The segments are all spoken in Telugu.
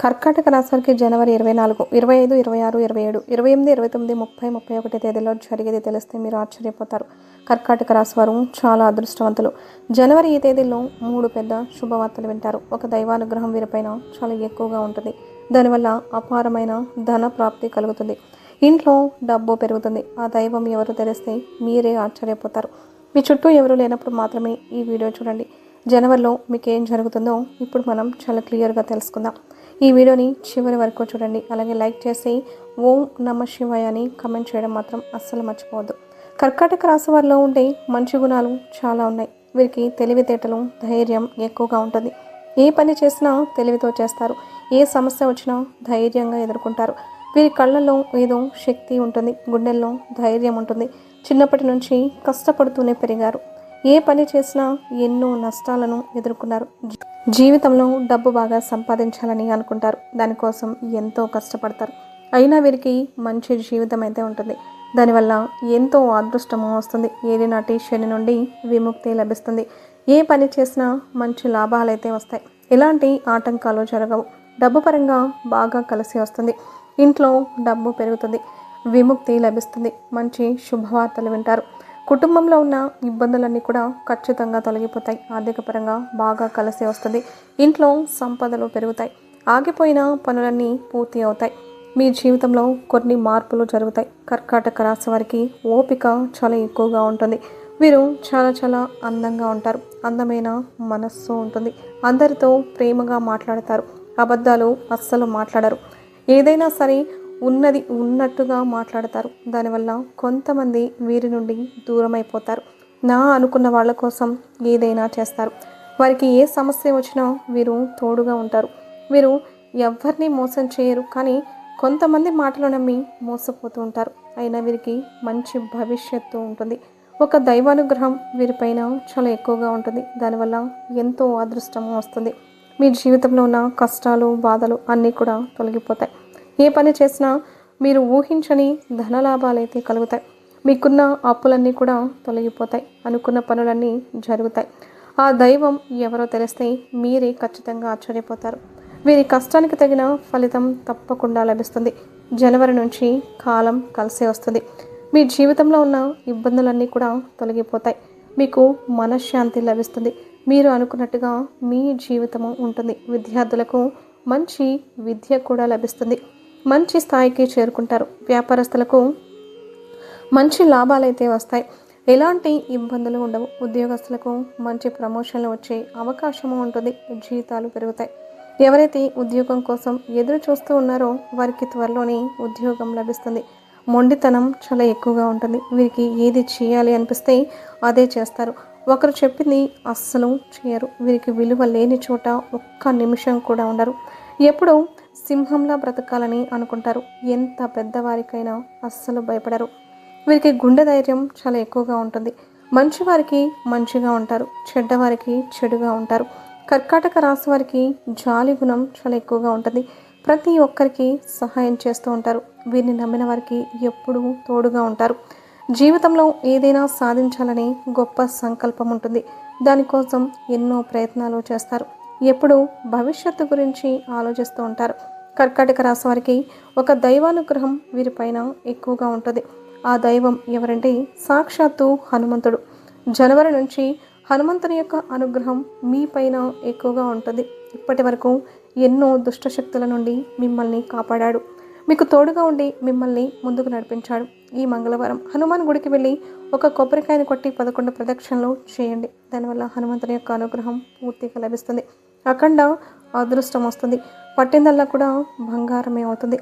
కర్కాటక రాశి వారికి జనవరి 24, 25, 26, 27, 28, 29, 30, 31 తేదీలో జరిగేది తెలిస్తే మీరు ఆశ్చర్యపోతారు. కర్కాటక రాశి వారు చాలా అదృష్టవంతులు. జనవరి ఈ తేదీలో 3 పెద్ద శుభవార్తలు వింటారు. ఒక దైవానుగ్రహం వీరిపైన చాలా ఎక్కువగా ఉంటుంది. దానివల్ల అపారమైన ధన ప్రాప్తి కలుగుతుంది. ఇంట్లో డబ్బు పెరుగుతుంది. ఆ దైవం ఎవరు తెలిస్తే మీరే ఆశ్చర్యపోతారు. మీ చుట్టూ ఎవరు లేనప్పుడు మాత్రమే ఈ వీడియో చూడండి. జనవరిలో మీకు ఏం జరుగుతుందో ఇప్పుడు మనం చాలా క్లియర్గా తెలుసుకుందాం. ఈ వీడియోని చివరి వరకు చూడండి. అలాగే లైక్ చేసి ఓం నమ శివాయ అని కమెంట్ చేయడం మాత్రం అస్సలు మర్చిపోవద్దు. కర్కాటక రాశి వారిలో ఉండే మంచి గుణాలు చాలా ఉన్నాయి. వీరికి తెలివితేటలు, ధైర్యం ఎక్కువగా ఉంటుంది. ఏ పని చేసినా తెలివితో చేస్తారు. ఏ సమస్య వచ్చినా ధైర్యంగా ఎదుర్కొంటారు. వీరి కళ్ళల్లో ఏదో శక్తి ఉంటుంది. గుండెల్లో ధైర్యం ఉంటుంది. చిన్నప్పటి నుంచి కష్టపడుతూనే పెరిగారు. ఏ పని చేసినా ఎన్నో నష్టాలను ఎదుర్కొన్నారు. జీవితంలో డబ్బు బాగా సంపాదించాలని అనుకుంటారు. దానికోసం ఎంతో కష్టపడతారు. అయినా వీరికి మంచి జీవితం అయితే ఉంటుంది. దానివల్ల ఎంతో అదృష్టము వస్తుంది. ఏలినాటి శని నుండి విముక్తి లభిస్తుంది. ఏ పని చేసినా మంచి లాభాలు అయితే వస్తాయి. ఎలాంటి ఆటంకాలు జరగవు. డబ్బు పరంగా బాగా కలిసి వస్తుంది. ఇంట్లో డబ్బు పెరుగుతుంది. విముక్తి లభిస్తుంది. మంచి శుభవార్తలు వింటారు. కుటుంబంలో ఉన్న ఇబ్బందులన్నీ కూడా ఖచ్చితంగా తొలగిపోతాయి. ఆర్థిక పరంగా బాగా కలిసి వస్తుంది. ఇంట్లో సంపదలు పెరుగుతాయి. ఆగిపోయిన పనులన్నీ పూర్తి అవుతాయి. మీ జీవితంలో కొన్ని మార్పులు జరుగుతాయి. కర్కాటక రాశి వారికి ఓపిక చాలా ఎక్కువగా ఉంటుంది. వీరు చాలా అందంగా ఉంటారు. అందమైన మనస్సు ఉంటుంది. అందరితో ప్రేమగా మాట్లాడతారు. అబద్ధాలు అస్సలు మాట్లాడరు. ఏదైనా సరే ఉన్నది ఉన్నట్టుగా మాట్లాడతారు. దానివల్ల కొంతమంది వీరి నుండి దూరం అయిపోతారు. నా అనుకున్న వాళ్ళ కోసం ఏదైనా చేస్తారు. వారికి ఏ సమస్య వచ్చినా వీరు తోడుగా ఉంటారు. వీరు ఎవరిని మోసం చేయరు. కానీ కొంతమంది మాటలు నమ్మి మోసపోతూ ఉంటారు. అయినా వీరికి మంచి భవిష్యత్తు ఉంటుంది. ఒక దైవానుగ్రహం వీరిపైన చాలా ఎక్కువగా ఉంటుంది. దానివల్ల ఎంతో అదృష్టము వస్తుంది. మీ జీవితంలో ఉన్న కష్టాలు, బాధలు అన్నీ కూడా తొలగిపోతాయి. ఏ పని చేసినా మీరు ఊహించని ధనలాభాలు అయితే కలుగుతాయి. మీకున్న అప్పులన్నీ కూడా తొలగిపోతాయి. అనుకున్న పనులన్నీ జరుగుతాయి. ఆ దైవం ఎవరో తెలిస్తే మీరే ఖచ్చితంగా ఆశ్చర్యపోతారు. వీరి కష్టానికి తగిన ఫలితం తప్పకుండా లభిస్తుంది. జనవరి నుంచి కాలం కలిసి వస్తుంది. మీ జీవితంలో ఉన్న ఇబ్బందులన్నీ కూడా తొలగిపోతాయి. మీకు మనశ్శాంతి లభిస్తుంది. మీరు అనుకున్నట్టుగా మీ జీవితము ఉంటుంది. విద్యార్థులకు మంచి విద్య కూడా లభిస్తుంది. మంచి స్థాయికి చేరుకుంటారు. వ్యాపారస్తులకు మంచి లాభాలు అయితే వస్తాయి. ఎలాంటి ఇబ్బందులు ఉండవు. ఉద్యోగస్తులకు మంచి ప్రమోషన్లు వచ్చే అవకాశము ఉంటుంది. జీతాలు పెరుగుతాయి. ఎవరైతే ఉద్యోగం కోసం ఎదురు చూస్తూ ఉన్నారో వారికి త్వరలోనే ఉద్యోగం లభిస్తుంది. మొండితనం చాలా ఎక్కువగా ఉంటుంది. వీరికి ఏది చేయాలి అనిపిస్తే అదే చేస్తారు. ఒకరు చెప్పింది అస్సలు చేయరు. వీరికి విలువ లేని చోట ఒక్క నిమిషం కూడా ఉండరు. ఎప్పుడు సింహంలా బ్రతకాలని అనుకుంటారు. ఎంత పెద్దవారికైనా అస్సలు భయపడరు. వీరికి గుండె ధైర్యం చాలా ఎక్కువగా ఉంటుంది. మంచివారికి మంచిగా ఉంటారు. చెడ్డవారికి చెడుగా ఉంటారు. కర్కాటక రాశి వారికి జాలి గుణం చాలా ఎక్కువగా ఉంటుంది. ప్రతి ఒక్కరికి సహాయం చేస్తూ ఉంటారు. వీరిని నమ్మిన వారికి ఎప్పుడూ తోడుగా ఉంటారు. జీవితంలో ఏదైనా సాధించాలని గొప్ప సంకల్పం ఉంటుంది. దానికోసం ఎన్నో ప్రయత్నాలు చేస్తారు. ఎప్పుడూ భవిష్యత్తు గురించి ఆలోచిస్తూ ఉంటారు. కర్కాటక రాశి వారికి ఒక దైవానుగ్రహం వీరిపైన ఎక్కువగా ఉంటుంది. ఆ దైవం ఎవరంటే సాక్షాత్తు హనుమంతుడు. జనవరి నుంచి హనుమంతుని యొక్క అనుగ్రహం మీ పైన ఎక్కువగా ఉంటుంది. ఇప్పటి వరకు ఎన్నో దుష్టశక్తుల నుండి మిమ్మల్ని కాపాడాడు. మీకు తోడుగా ఉండి మిమ్మల్ని ముందుకు నడిపించాడు. ఈ మంగళవారం హనుమాన్ గుడికి వెళ్ళి ఒక కొబ్బరికాయను కొట్టి 11 ప్రదక్షిణలు చేయండి. దానివల్ల హనుమంతుని యొక్క అనుగ్రహం పూర్తిగా లభిస్తుంది. అఖండ అదృష్టం వస్తుంది. పట్టిందల్లా కూడా బంగారమే అవుతుంది.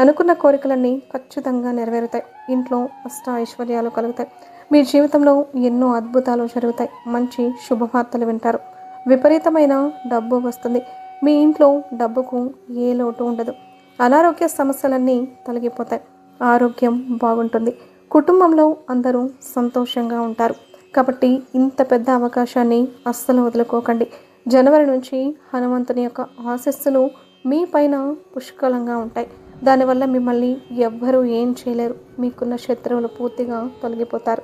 అనుకున్న కోరికలన్నీ ఖచ్చితంగా నెరవేరుతాయి. ఇంట్లో అష్ట ఐశ్వర్యాలు కలుగుతాయి. మీ జీవితంలో ఎన్నో అద్భుతాలు జరుగుతాయి. మంచి శుభవార్తలు వింటారు. విపరీతమైన డబ్బు వస్తుంది. మీ ఇంట్లో డబ్బుకు ఏ లోటు ఉండదు. అనారోగ్య సమస్యలన్నీ తొలగిపోతాయి. ఆరోగ్యం బాగుంటుంది. కుటుంబంలో అందరూ సంతోషంగా ఉంటారు. కాబట్టి ఇంత పెద్ద అవకాశాన్ని అస్సలు వదులుకోకండి. జనవరి నుంచి హనుమంతుని యొక్క ఆశీస్సులు మీ పైన పుష్కలంగా ఉంటాయి. దానివల్ల మిమ్మల్ని ఎవ్వరూ ఏం చేయలేరు. మీకున్న శత్రువులు పూర్తిగా తొలగిపోతారు.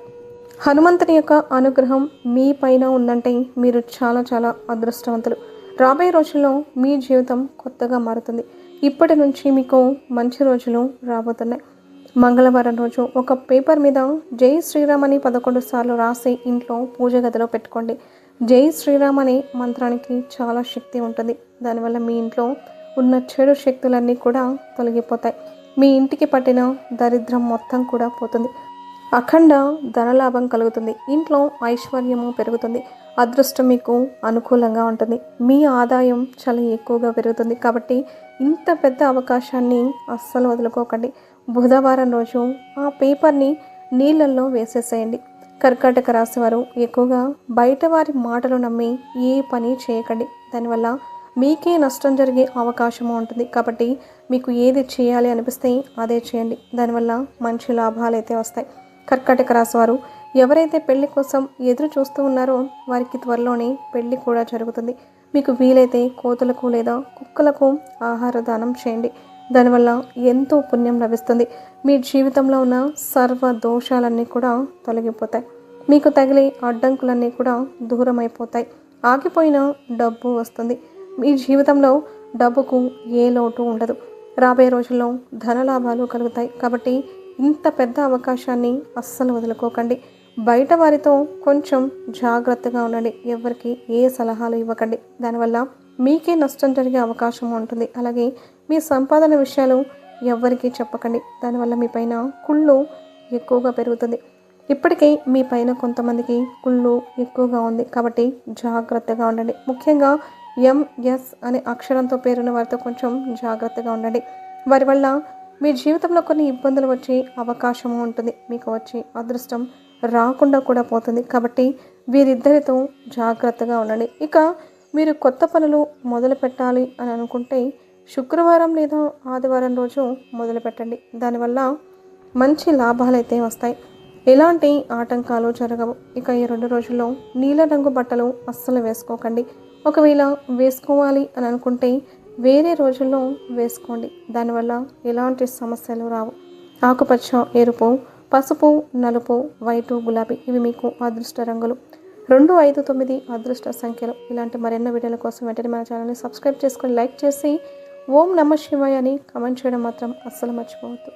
హనుమంతుని యొక్క అనుగ్రహం మీ పైన ఉందంటే మీరు చాలా అదృష్టవంతులు. రాబోయే రోజుల్లో మీ జీవితం కొత్తగా మారుతుంది. ఇప్పటి నుంచి మీకు మంచి రోజులు రాబోతున్నాయి. మంగళవారం రోజు ఒక పేపర్ మీద జై శ్రీరామ్ అని 11 సార్లు రాసి ఇంట్లో పూజ గదిలో పెట్టుకోండి. జై శ్రీరామ్ అనే మంత్రానికి చాలా శక్తి ఉంటుంది. దానివల్ల మీ ఇంట్లో ఉన్న చెడు శక్తులన్నీ కూడా తొలగిపోతాయి. మీ ఇంటికి పట్టిన దరిద్రం మొత్తం కూడా పోతుంది. అఖండ ధనలాభం కలుగుతుంది. ఇంట్లో ఐశ్వర్యము పెరుగుతుంది. అదృష్టం మీకు అనుకూలంగా ఉంటుంది. మీ ఆదాయం చాలా ఎక్కువగా పెరుగుతుంది. కాబట్టి ఇంత పెద్ద అవకాశాన్ని అస్సలు వదులుకోకండి. బుధవారం రోజు ఆ పేపర్ని నీళ్ళల్లో వేసేసేయండి. కర్కాటక రాశి వారు ఎక్కువగా బయట వారి మాటలు నమ్మి ఏ పని చేయకండి. దానివల్ల మీకే నష్టం జరిగే అవకాశము ఉంటుంది. కాబట్టి మీకు ఏది చేయాలి అనిపిస్తే అదే చేయండి. దానివల్ల మంచి లాభాలు అయితే వస్తాయి. కర్కాటక రాశి వారు ఎవరైతే పెళ్లి కోసం ఎదురు చూస్తూ ఉన్నారో వారికి త్వరలోనే పెళ్లి కూడా జరుగుతుంది. మీకు వీలైతే కోతులకు లేదా కుక్కలకు ఆహార దానం చేయండి. దానివల్ల ఎంతో పుణ్యం లభిస్తుంది. మీ జీవితంలో ఉన్న సర్వ దోషాలన్నీ కూడా తొలగిపోతాయి. మీకు తగిలే అడ్డంకులన్నీ కూడా దూరం అయిపోతాయి. ఆగిపోయిన డబ్బు వస్తుంది. మీ జీవితంలో డబ్బుకు ఏ లోటు ఉండదు. రాబోయే రోజుల్లో ధనలాభాలు కలుగుతాయి. కాబట్టి ఇంత పెద్ద అవకాశాన్ని అస్సలు వదులుకోకండి. బయట వారితో కొంచెం జాగ్రత్తగా ఉండండి. ఎవరికి ఏ సలహాలు ఇవ్వకండి. దానివల్ల మీకే నష్టం జరిగే అవకాశం ఉంటుంది. అలాగే మీ సంపాదన విషయాలు ఎవరికి చెప్పకండి. దానివల్ల మీ పైన కుళ్ళు ఎక్కువగా పెరుగుతుంది. ఇప్పటికే మీ పైన కొంతమందికి కుళ్ళు ఎక్కువగా ఉంది. కాబట్టి జాగ్రత్తగా ఉండండి. ముఖ్యంగా ఎంఎస్ అనే అక్షరంతో పేరున్న వారితో కొంచెం జాగ్రత్తగా ఉండండి. వారి వల్ల మీ జీవితంలో కొన్ని ఇబ్బందులు వచ్చే అవకాశము ఉంటుంది. మీకు వచ్చే అదృష్టం రాకుండా కూడా పోతుంది. కాబట్టి వీరిద్దరితో జాగ్రత్తగా ఉండండి. ఇక మీరు కొత్త పనులు మొదలు పెట్టాలి అని అనుకుంటే శుక్రవారం లేదా ఆదివారం రోజు మొదలు పెట్టండి. దానివల్ల మంచి లాభాలు అయితే వస్తాయి. ఎలాంటి ఆటంకాలు జరగవు. ఇక ఈ 2 రోజుల్లో నీల రంగు బట్టలు అస్సలు వేసుకోకండి. ఒకవేళ వేసుకోవాలి అని అనుకుంటే వేరే రోజుల్లో వేసుకోండి. దానివల్ల ఎలాంటి సమస్యలు రావు. ఆకుపచ్చ, ఎరుపు, పసుపు, నలుపు, వైటు, గులాబీ ఇవి మీకు అదృష్ట రంగులు. 2, 5, 9 అదృష్ట సంఖ్యలు. ఇలాంటి మరెన్నో వీడియోల కోసం వెంటనే మన ఛానల్ని సబ్స్క్రైబ్ చేసుకొని లైక్ చేసి ఓం నమః శివాయ అని కామెంట్ చేయడం మాత్రం అస్సలు మర్చిపోవద్దు.